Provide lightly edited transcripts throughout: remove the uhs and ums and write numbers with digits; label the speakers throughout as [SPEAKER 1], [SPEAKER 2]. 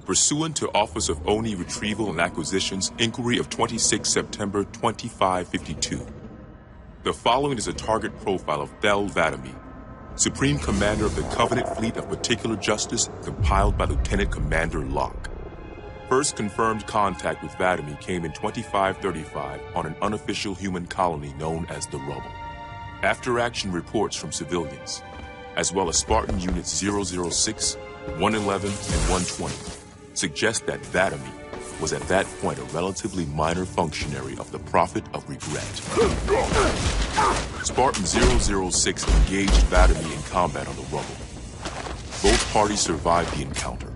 [SPEAKER 1] Pursuant to Office of ONI Retrieval and Acquisitions Inquiry of 26 September 2552. The following is a target profile of Thel Vadami, Supreme Commander of the Covenant Fleet of Particular Justice, compiled by Lieutenant Commander Locke. First confirmed contact with Vadami came in 2535 on an unofficial human colony known as the Rubble. After-action reports from civilians, as well as Spartan Units 006, 111, and 120, suggest that Vadami was at that point a relatively minor functionary of the Prophet of Regret. Spartan 006 engaged Vadami in combat on the Rubble. Both parties survived the encounter.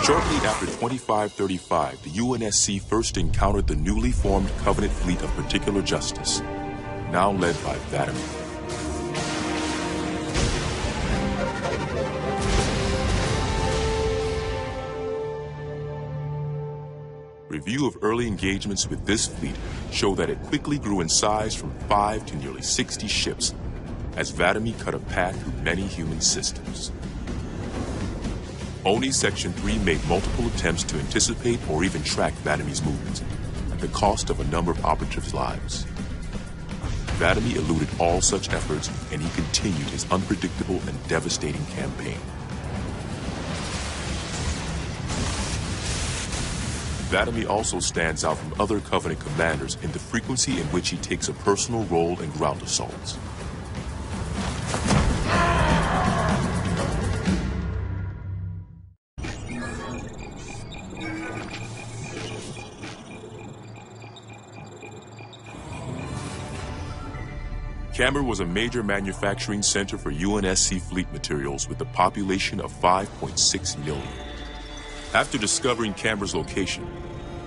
[SPEAKER 1] Shortly after 2535, the UNSC first encountered the newly formed Covenant Fleet of Particular Justice, now led by Vadami. Review of early engagements with this fleet show that it quickly grew in size from 5 to nearly 60 ships, as Vadami cut a path through many human systems. ONI Section 3 made multiple attempts to anticipate or even track Vadami's movements, at the cost of a number of operatives' lives. Vadami eluded all such efforts, and he continued his unpredictable and devastating campaign. Vadami also stands out from other Covenant commanders in the frequency in which he takes a personal role in ground assaults. Camber was a major manufacturing center for UNSC fleet materials with a population of 5.6 million. After discovering Camber's location,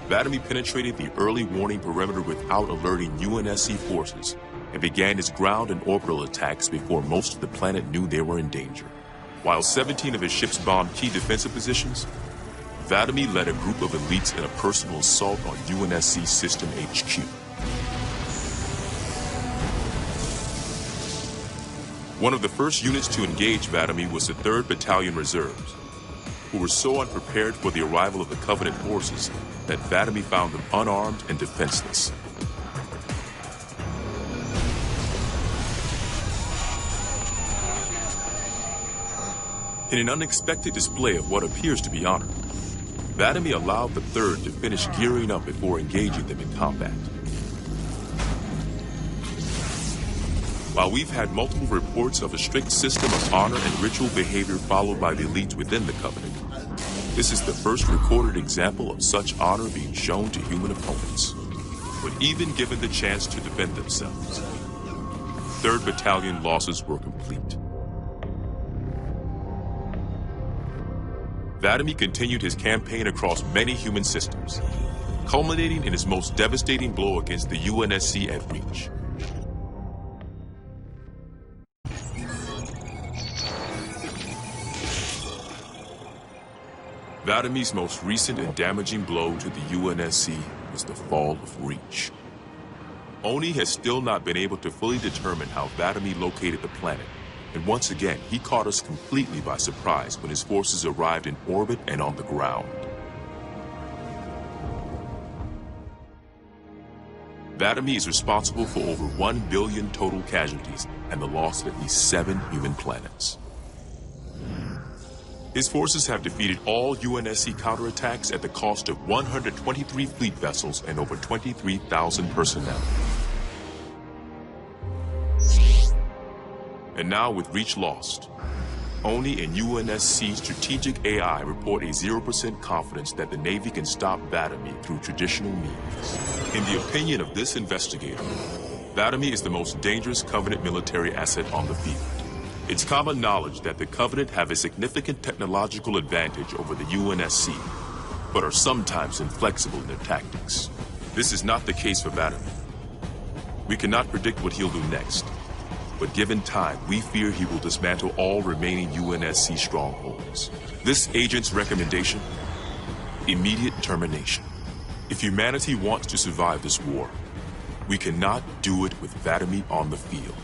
[SPEAKER 1] Vadami penetrated the early warning perimeter without alerting UNSC forces and began his ground and orbital attacks before most of the planet knew they were in danger. While 17 of his ships bombed key defensive positions, Vadami led a group of elites in a personal assault on UNSC System HQ. One of the first units to engage Vadami was the 3rd Battalion Reserves, who were so unprepared for the arrival of the Covenant forces that Vadami found them unarmed and defenseless. In an unexpected display of what appears to be honor, Vadami allowed the 3rd to finish gearing up before engaging them in combat. While we've had multiple reports of a strict system of honor and ritual behavior followed by the elites within the Covenant, this is the first recorded example of such honor being shown to human opponents. But even given the chance to defend themselves, 3rd Battalion losses were complete. Vadami continued his campaign across many human systems, culminating in his most devastating blow against the UNSC at Reach. Vadami's most recent and damaging blow to the UNSC was the fall of Reach. ONI has still not been able to fully determine how Vadami located the planet, and once again, he caught us completely by surprise when his forces arrived in orbit and on the ground. Vadami is responsible for over 1 billion total casualties and the loss of at least 7 human planets. His forces have defeated all UNSC counterattacks at the cost of 123 fleet vessels and over 23,000 personnel. And now with Reach lost, ONI and UNSC strategic AI report a 0% confidence that the Navy can stop Vadami through traditional means. In the opinion of this investigator, Vadami is the most dangerous Covenant military asset on the field. It's common knowledge that the Covenant have a significant technological advantage over the UNSC, but are sometimes inflexible in their tactics. This is not the case for Vadami. We cannot predict what he'll do next, but given time, we fear he will dismantle all remaining UNSC strongholds. This agent's recommendation? Immediate termination. If humanity wants to survive this war, we cannot do it with Vadami on the field.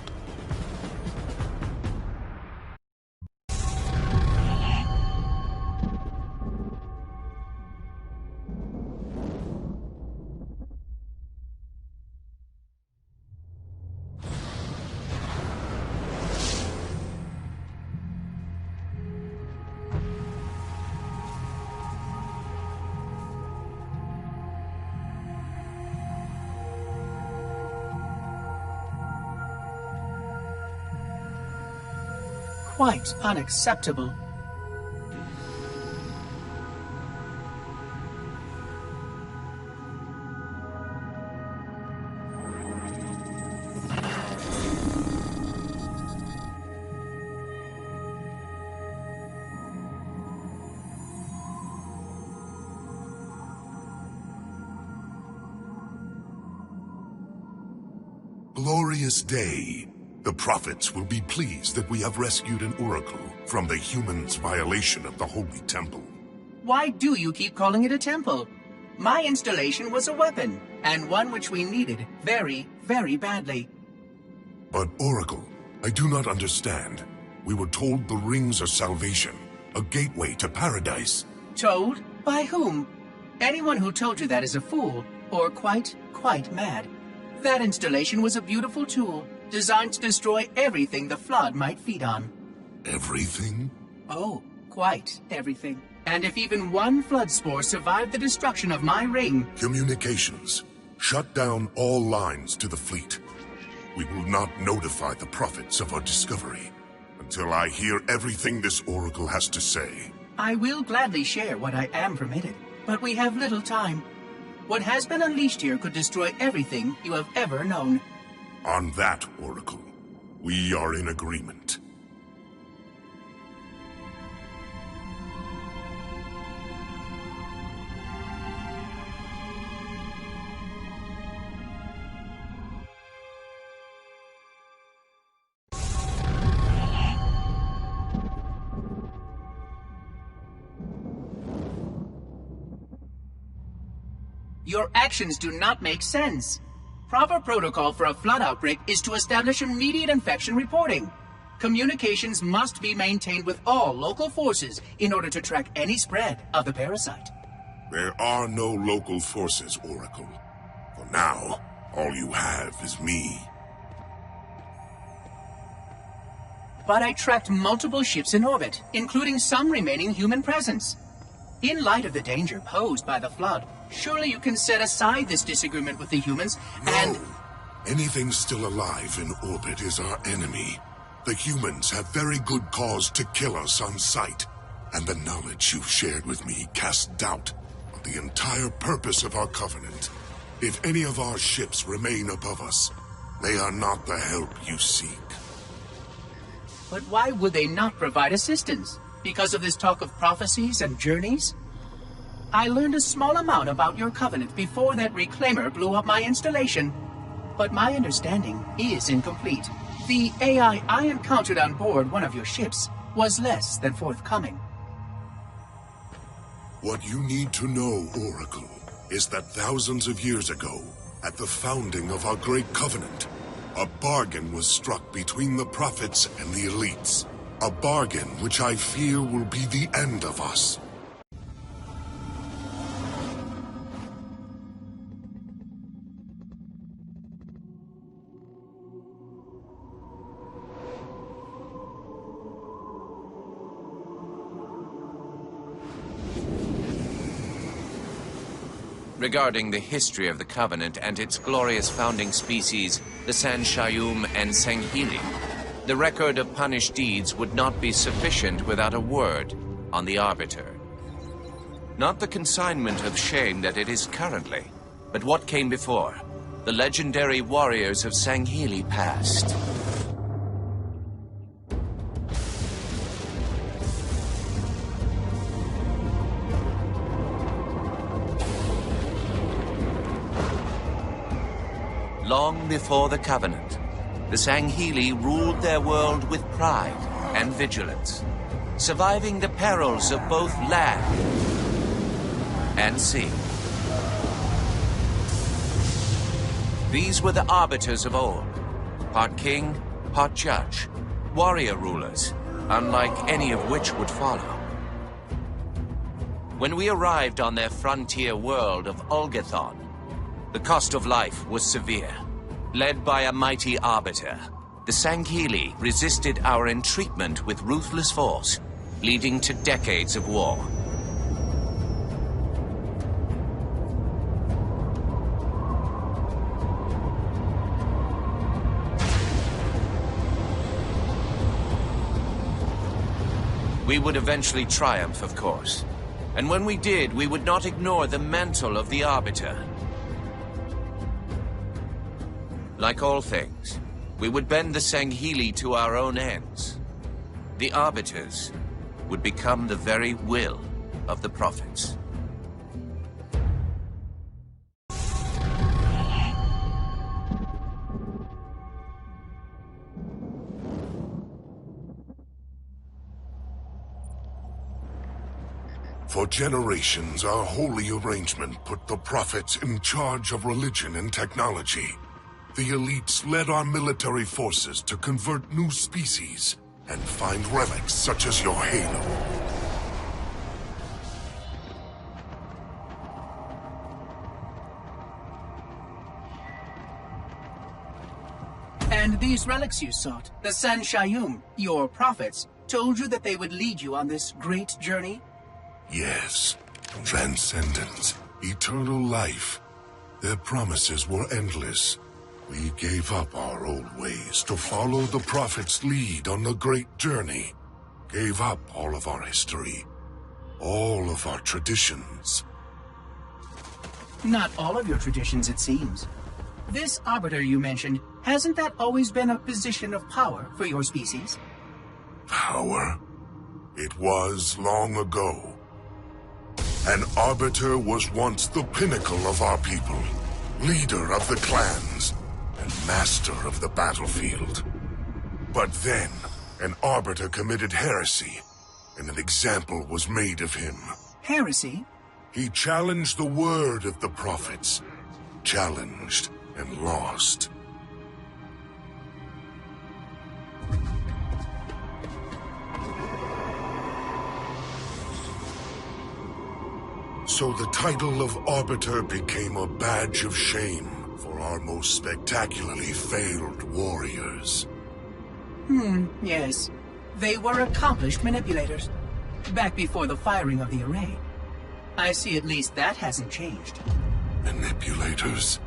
[SPEAKER 2] quite unacceptable.
[SPEAKER 3] Glorious day. The prophets will be pleased that we have rescued an oracle from the humans' violation of the Holy Temple.
[SPEAKER 2] Why do you keep calling it a temple? My installation was a weapon, and one which we needed very, very badly.
[SPEAKER 3] But Oracle, I do not understand. We were told the rings are salvation, a gateway to paradise.
[SPEAKER 2] Told? By whom? Anyone who told you that is a fool, or quite mad. That installation was a beautiful tool, designed to destroy everything the Flood might feed on.
[SPEAKER 3] Everything?
[SPEAKER 2] Oh, quite everything. And if even one Flood spore survived the destruction of my ring...
[SPEAKER 3] Communications. Shut down all lines to the fleet. We will not notify the prophets of our discovery until I hear everything this oracle has to say.
[SPEAKER 2] I will gladly share what I am permitted, but we have little time. What has been unleashed here could destroy everything you have ever known.
[SPEAKER 3] On that, Oracle, we are in agreement.
[SPEAKER 2] Your actions do not make sense. Proper protocol for a Flood outbreak is to establish immediate infection reporting. Communications must be maintained with all local forces in order to track any spread of the parasite.
[SPEAKER 3] There are no local forces, Oracle. For now, all you have is me.
[SPEAKER 2] But I tracked multiple ships in orbit, including some remaining human presence. In light of the danger posed by the Flood, surely you can set aside this disagreement with the humans and...
[SPEAKER 3] No! Anything still alive in orbit is our enemy. The humans have very good cause to kill us on sight. And the knowledge you've shared with me casts doubt on the entire purpose of our covenant. If any of our ships remain above us, they are not the help you seek.
[SPEAKER 2] But why would they not provide assistance? Because of this talk of prophecies and journeys? I learned a small amount about your covenant before that reclaimer blew up my installation, but my understanding is incomplete. The AI I encountered on board one of your ships was less than forthcoming.
[SPEAKER 3] What you need to know, Oracle, is that thousands of years ago, at the founding of our great covenant, a bargain was struck between the prophets and the elites. A bargain which I fear will be the end of us.
[SPEAKER 4] Regarding the history of the Covenant and its glorious founding species, the Sanshayum and Sanghili, the record of punished deeds would not be sufficient without a word on the Arbiter. Not the consignment of shame that it is currently, but what came before. The legendary warriors of Sanghili past. Long before the Covenant, the Sanghili ruled their world with pride and vigilance, surviving the perils of both land and sea. These were the arbiters of old, part king, part judge, warrior rulers, unlike any of which would follow. When we arrived on their frontier world of Ulgathon, the cost of life was severe. Led by a mighty arbiter, the Sanghili resisted our entreatment with ruthless force, leading to decades of war. We would eventually triumph, of course. And when we did, we would not ignore the mantle of the Arbiter. Like all things, we would bend the Sangheili to our own ends. The Arbiters would become the very will of the Prophets.
[SPEAKER 3] For generations, our holy arrangement put the Prophets in charge of religion and technology. The elites led our military forces to convert new species and find relics such as your Halo.
[SPEAKER 2] And these relics you sought, the Sanshayum, your prophets, told you that they would lead you on this great journey?
[SPEAKER 3] Yes, transcendence, eternal life. Their promises were endless. We gave up our old ways to follow the Prophet's lead on the great journey. Gave up all of our history, all of our traditions.
[SPEAKER 2] Not all of your traditions, it seems. This Arbiter you mentioned, hasn't that always been a position of power for your species?
[SPEAKER 3] Power? It was long ago. An Arbiter was once the pinnacle of our people, leader of the clans, and master of the battlefield. But then, an Arbiter committed heresy, and an example was made of him.
[SPEAKER 2] Heresy?
[SPEAKER 3] He challenged the word of the Prophets. Challenged and lost. So the title of Arbiter became a badge of shame for our most spectacularly failed warriors.
[SPEAKER 2] Yes. They were accomplished manipulators. Back before the firing of the array. I see at least that hasn't changed.
[SPEAKER 3] Manipulators?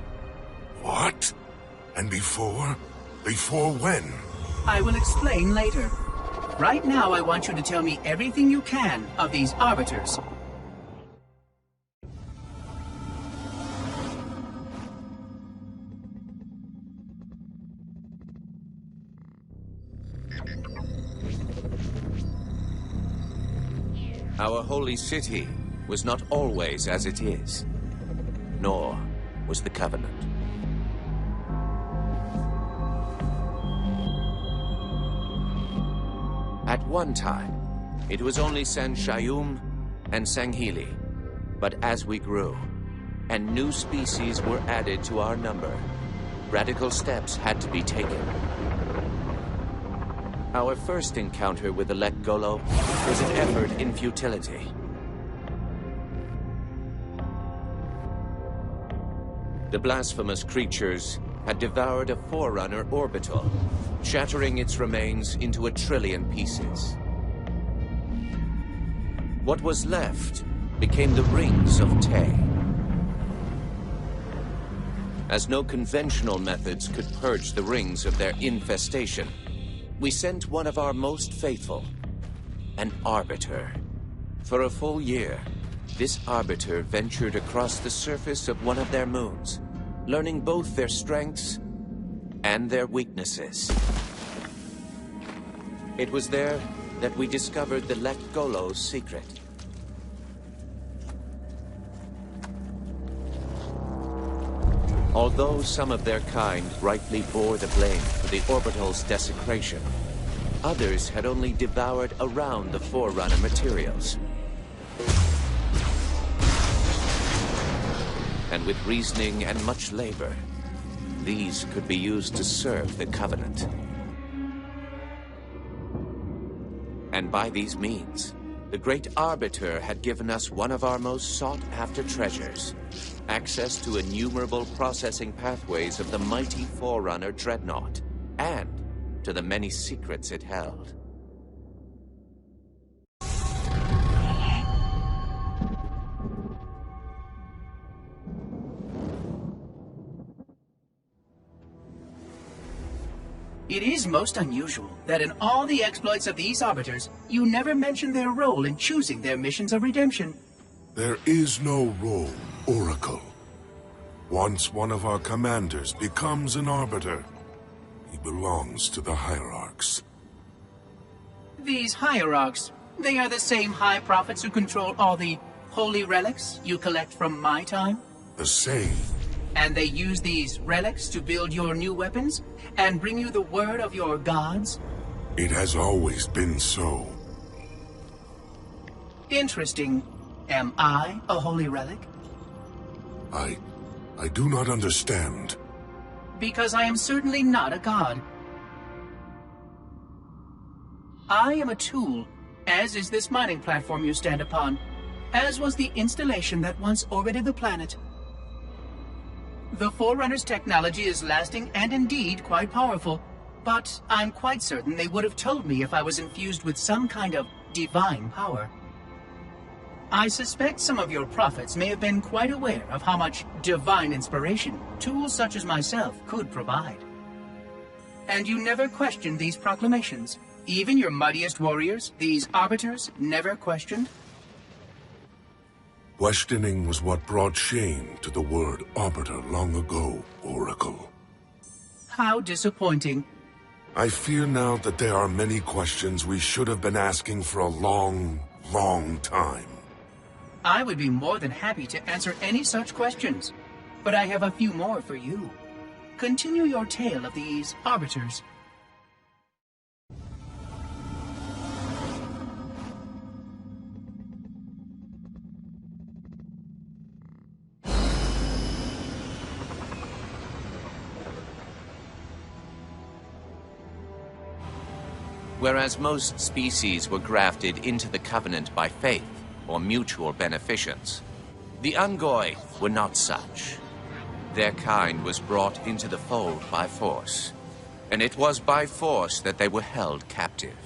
[SPEAKER 3] What? And before? Before when?
[SPEAKER 2] I will explain later. Right now, I want you to tell me everything you can of these Arbiters.
[SPEAKER 4] Our holy city was not always as it is, nor was the Covenant. At one time, it was only Sanshayum and Sangheili. But as we grew, and new species were added to our number, radical steps had to be taken. Our first encounter with the Lek Golo was an effort in futility. The blasphemous creatures had devoured a Forerunner orbital, shattering its remains into 1 trillion pieces. What was left became the Rings of Tay. As no conventional methods could purge the rings of their infestation, we sent one of our most faithful, an Arbiter. For a full year, this Arbiter ventured across the surface of one of their moons, learning both their strengths and their weaknesses. It was there that we discovered the Lek Golo's secret. Although some of their kind rightly bore the blame for the orbital's desecration, others had only devoured around the Forerunner materials. And with reasoning and much labor, these could be used to serve the Covenant. And by these means, the Great Arbiter had given us one of our most sought-after treasures, access to innumerable processing pathways of the mighty Forerunner Dreadnought, and to the many secrets it held.
[SPEAKER 2] It is most unusual that in all the exploits of these Arbiters, you never mention their role in choosing their missions of redemption.
[SPEAKER 3] There is no role, Oracle. Once one of our commanders becomes an Arbiter, he belongs to the Hierarchs.
[SPEAKER 2] These Hierarchs, they are the same High Prophets who control all the holy relics you collect from my time?
[SPEAKER 3] The same.
[SPEAKER 2] And they use these relics to build your new weapons and bring you the word of your gods?
[SPEAKER 3] It has always been so.
[SPEAKER 2] Interesting. Am I a holy relic?
[SPEAKER 3] I do not understand.
[SPEAKER 2] Because I am certainly not a god. I am a tool, as is this mining platform you stand upon, as was the installation that once orbited the planet. The Forerunner's technology is lasting and indeed quite powerful, but I'm quite certain they would have told me if I was infused with some kind of divine power. I suspect some of your prophets may have been quite aware of how much divine inspiration tools such as myself could provide. And you never questioned these proclamations. Even your mightiest warriors, these Arbiters, never questioned?
[SPEAKER 3] Questioning was what brought shame to the word Arbiter long ago, Oracle.
[SPEAKER 2] How disappointing.
[SPEAKER 3] I fear now that there are many questions we should have been asking for a long, long time.
[SPEAKER 2] I would be more than happy to answer any such questions, but I have a few more for you. Continue your tale of these Arbiters.
[SPEAKER 4] Whereas most species were grafted into the Covenant by faith or mutual beneficence, the Ungoi were not such. Their kind was brought into the fold by force, and it was by force that they were held captive.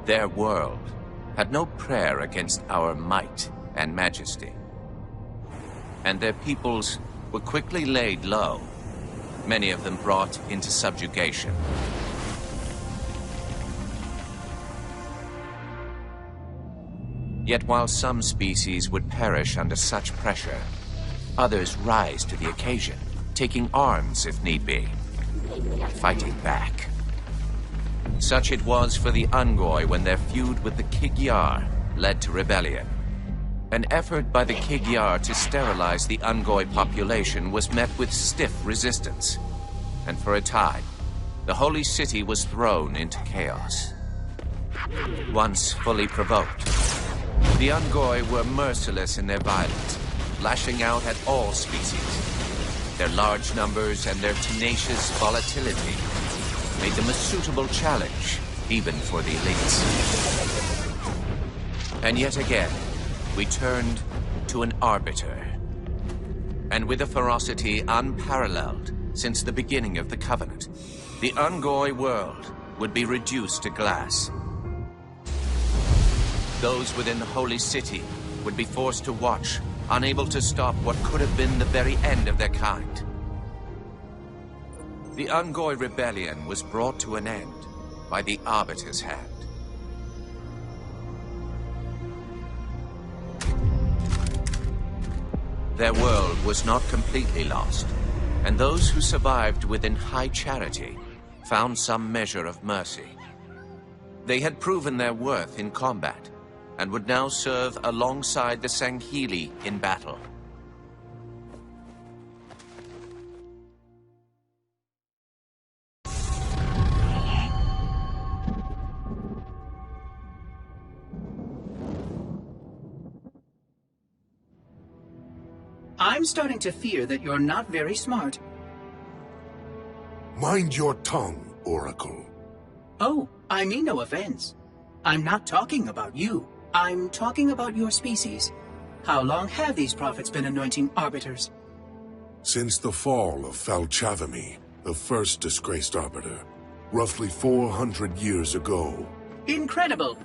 [SPEAKER 4] Their world had no prayer against our might and majesty, and their peoples were quickly laid low, many of them brought into subjugation. Yet while some species would perish under such pressure, others rise to the occasion, taking arms if need be, fighting back. Such it was for the Ungoi when their feud with the Kig-Yar led to rebellion. An effort by the Kig-Yar to sterilize the Ungoi population was met with stiff resistance, and for a time, the holy city was thrown into chaos. Once fully provoked, the Ungoi were merciless in their violence, lashing out at all species. Their large numbers and their tenacious volatility made them a suitable challenge, even for the elites. And yet again, we turned to an Arbiter. And with a ferocity unparalleled since the beginning of the Covenant, the Ungoi world would be reduced to glass. Those within the Holy City would be forced to watch, unable to stop what could have been the very end of their kind. The Ungoi rebellion was brought to an end by the Arbiter's hand. Their world was not completely lost, and those who survived within high charity found some measure of mercy. They had proven their worth in combat, and would now serve alongside the Sangheili in battle.
[SPEAKER 2] I'm starting to fear that you're not very smart.
[SPEAKER 3] Mind your tongue, Oracle.
[SPEAKER 2] Oh, I mean no offense. I'm not talking about you. I'm talking about your species. How long have these prophets been anointing Arbiters?
[SPEAKER 3] Since the fall of Falchavami, the first disgraced Arbiter, roughly 400 years ago.
[SPEAKER 2] Incredible!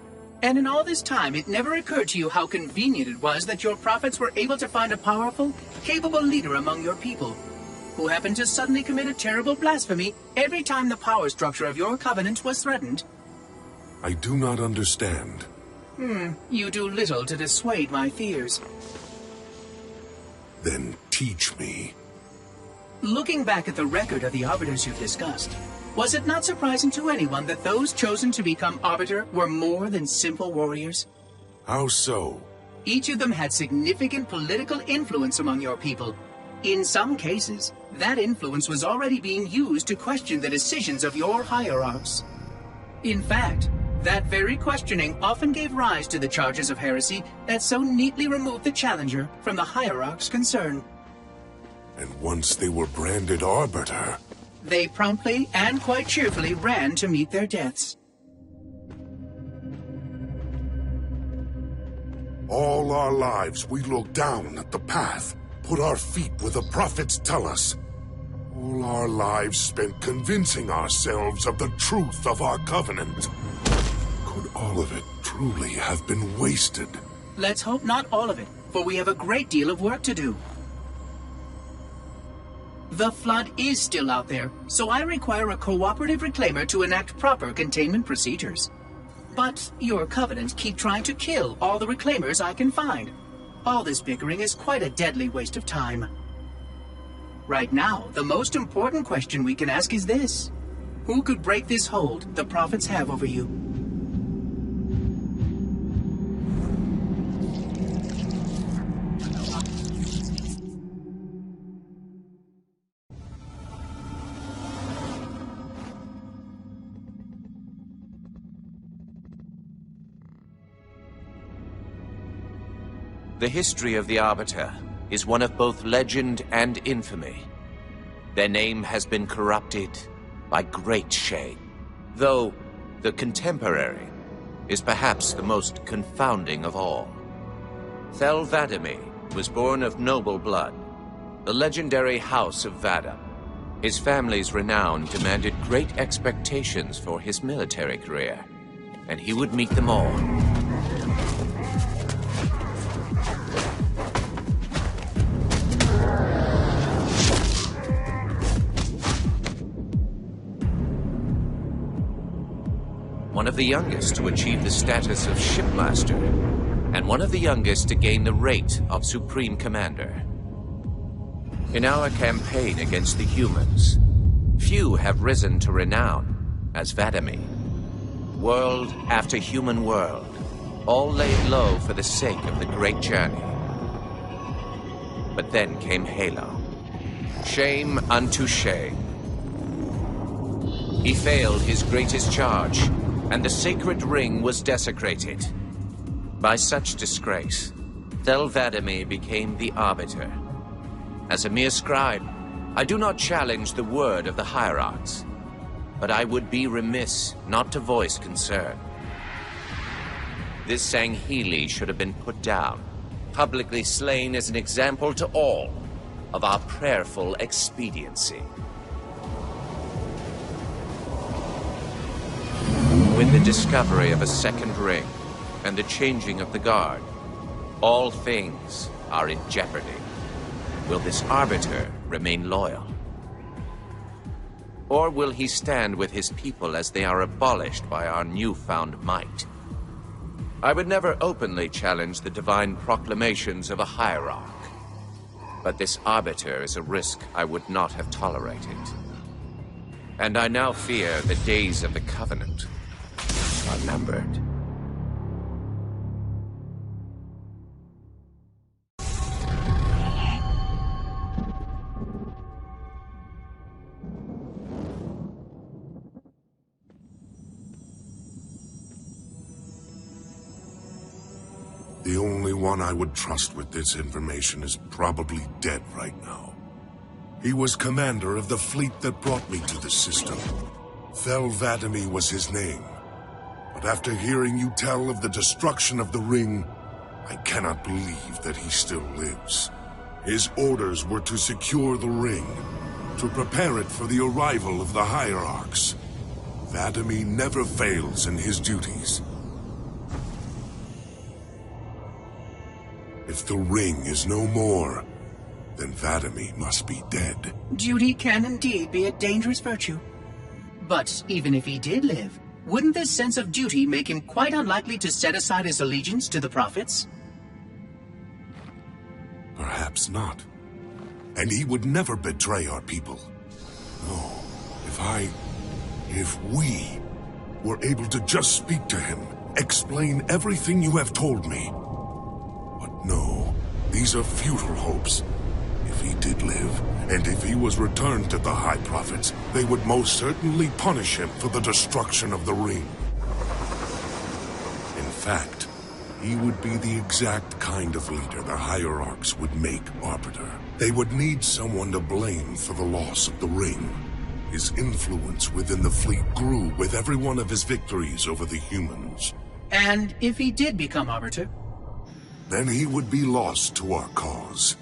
[SPEAKER 2] And in all this time, it never occurred to you how convenient it was that your prophets were able to find a powerful, capable leader among your people. who happened to suddenly commit a terrible blasphemy every time the power structure of your covenant was threatened.
[SPEAKER 3] I do not understand.
[SPEAKER 2] You do little to dissuade my fears.
[SPEAKER 3] Then teach me.
[SPEAKER 2] Looking back at the record of the Arbiters you've discussed, was it not surprising to anyone that those chosen to become Arbiter were more than simple warriors?
[SPEAKER 3] How so?
[SPEAKER 2] Each of them had significant political influence among your people. In some cases, that influence was already being used to question the decisions of your hierarchs. In fact, that very questioning often gave rise to the charges of heresy that so neatly removed the challenger from the hierarch's concern.
[SPEAKER 3] And once they were branded Arbiter,
[SPEAKER 2] they promptly and quite cheerfully ran to meet their deaths.
[SPEAKER 3] all our lives we look down at the path, put our feet where the prophets tell us. All our lives spent convincing ourselves of the truth of our covenant. Could all of it truly have been wasted?
[SPEAKER 2] Let's hope not all of it, for we have a great deal of work to do. The Flood is still out there, so I require a cooperative reclaimer to enact proper containment procedures. But your Covenant keep trying to kill all the reclaimers I can find. All this bickering is quite a deadly waste of time. Right now, the most important question we can ask is this. Who could break this hold the prophets have over you?
[SPEAKER 4] The history of the Arbiter is one of both legend and infamy. Their name has been corrupted by great shame, though the contemporary is perhaps the most confounding of all. Thel 'Vadamee was born of noble blood, the legendary House of Vadam. His family's renown demanded great expectations for his military career, and he would meet them all. One of the youngest to achieve the status of Shipmaster, and one of the youngest to gain the rate of Supreme Commander. In our campaign against the humans, few have risen to renown as 'Vadamee. World after human world, all laid low for the sake of the great journey. But then came Halo. Shame unto shame. He failed his greatest charge, and the sacred ring was desecrated. By such disgrace, Thel 'Vadamee became the Arbiter. As a mere scribe, I do not challenge the word of the hierarchs, but I would be remiss not to voice concern. This Sangheili should have been put down, publicly slain as an example to all of our prayerful expediency. With the discovery of a second ring and the changing of the guard, all things are in jeopardy. Will this Arbiter remain loyal? Or will he stand with his people as they are abolished by our newfound might? I would never openly challenge the divine proclamations of a hierarch, but this Arbiter is a risk I would not have tolerated. And I now fear the days of the Covenant are numbered.
[SPEAKER 3] The only one I would trust with this information is probably dead right now. He was commander of the fleet that brought me to the system. Thel 'Vadamee was his name. But after hearing you tell of the destruction of the ring, I cannot believe that he still lives. His orders were to secure the ring, to prepare it for the arrival of the hierarchs. 'Vadamee never fails in his duties. If the ring is no more, then Vadami must be dead.
[SPEAKER 2] Duty can indeed be a dangerous virtue. But even if he did live, wouldn't this sense of duty make him quite unlikely to set aside his allegiance to the prophets?
[SPEAKER 3] Perhaps not. And he would never betray our people. No, if we were able to just speak to him, explain everything you have told me. But no, these are futile hopes. If he did live, and if he was returned to the High Prophets, they would most certainly punish him for the destruction of the ring. In fact, he would be the exact kind of leader the Hierarchs would make Arbiter. They would need someone to blame for the loss of the ring. His influence within the fleet grew with every one of his victories over the humans.
[SPEAKER 2] And if he did become Arbiter?
[SPEAKER 3] Then he would be lost to our cause.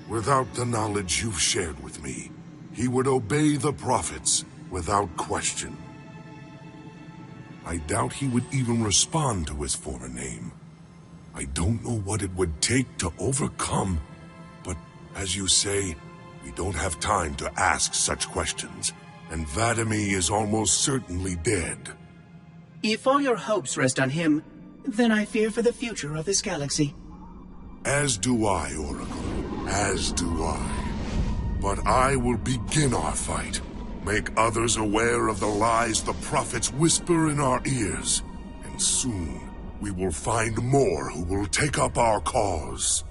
[SPEAKER 3] Without the knowledge you've shared with me, he would obey the prophets without question. I doubt he would even respond to his former name. I don't know what it would take to overcome, but as you say, we don't have time to ask such questions, and Vadami is almost certainly dead.
[SPEAKER 2] If all your hopes rest on him, then I fear for the future of this galaxy.
[SPEAKER 3] As do I, Oracle. As do I. But I will begin our fight. Make others aware of the lies the prophets whisper in our ears. And soon, we will find more who will take up our cause.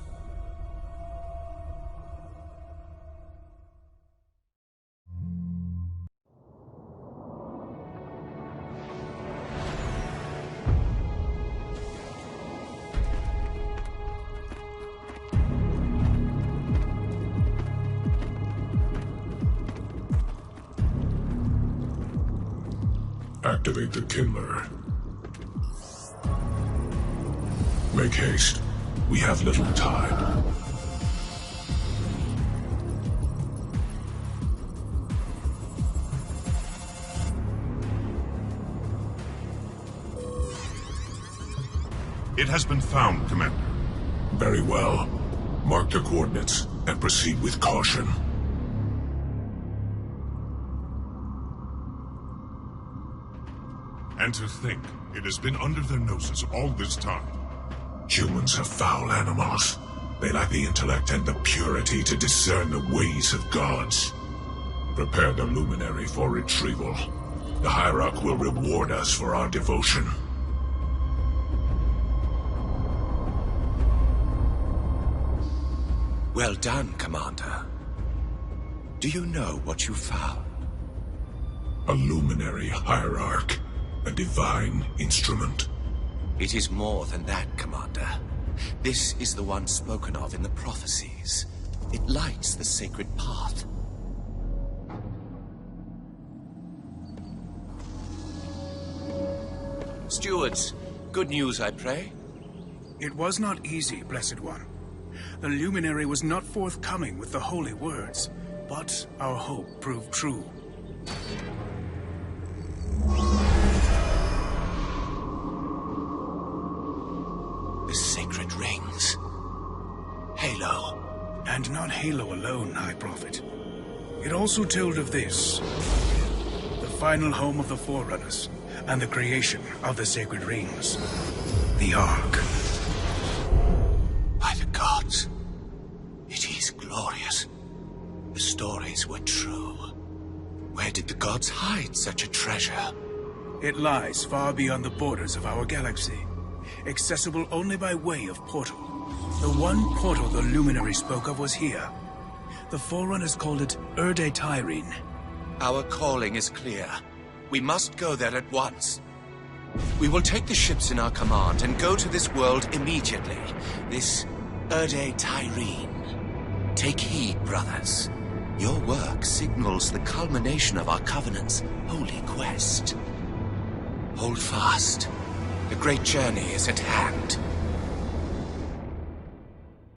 [SPEAKER 5] Activate the Kindler. Make haste. We have little time.
[SPEAKER 3] It has been found, Commander.
[SPEAKER 5] Very well. Mark the coordinates and proceed with caution.
[SPEAKER 3] And to think, it has been under their noses all this time.
[SPEAKER 5] Humans are foul animals. They lack the intellect and the purity to discern the ways of gods. Prepare the Luminary for retrieval. The Hierarch will reward us for our devotion.
[SPEAKER 4] Well done, Commander. Do you know what you found?
[SPEAKER 5] A Luminary Hierarch. A divine instrument.
[SPEAKER 4] It is more than that, Commander. This is the one spoken of in the prophecies. It lights the sacred path. Stewards, good news, I pray?
[SPEAKER 6] It was not easy, Blessed One. The Luminary was not forthcoming with the holy words, but our hope proved true.
[SPEAKER 4] The sacred rings. Halo.
[SPEAKER 6] And not Halo alone, High Prophet. It also told of this. The final home of the Forerunners, and the creation of the sacred rings. The Ark.
[SPEAKER 4] By the gods. It is glorious. The stories were true. Where did the gods hide such a treasure?
[SPEAKER 6] It lies far beyond the borders of our galaxy. Accessible only by way of portal. The one portal the Luminary spoke of was here. The Forerunners called it Erde Tyrene.
[SPEAKER 4] Our calling is clear. We must go there at once. We will take the ships in our command and go to this world immediately. This Erde Tyrene. Take heed, brothers. Your work signals the culmination of our Covenant's holy quest. Hold fast. The great journey is at hand.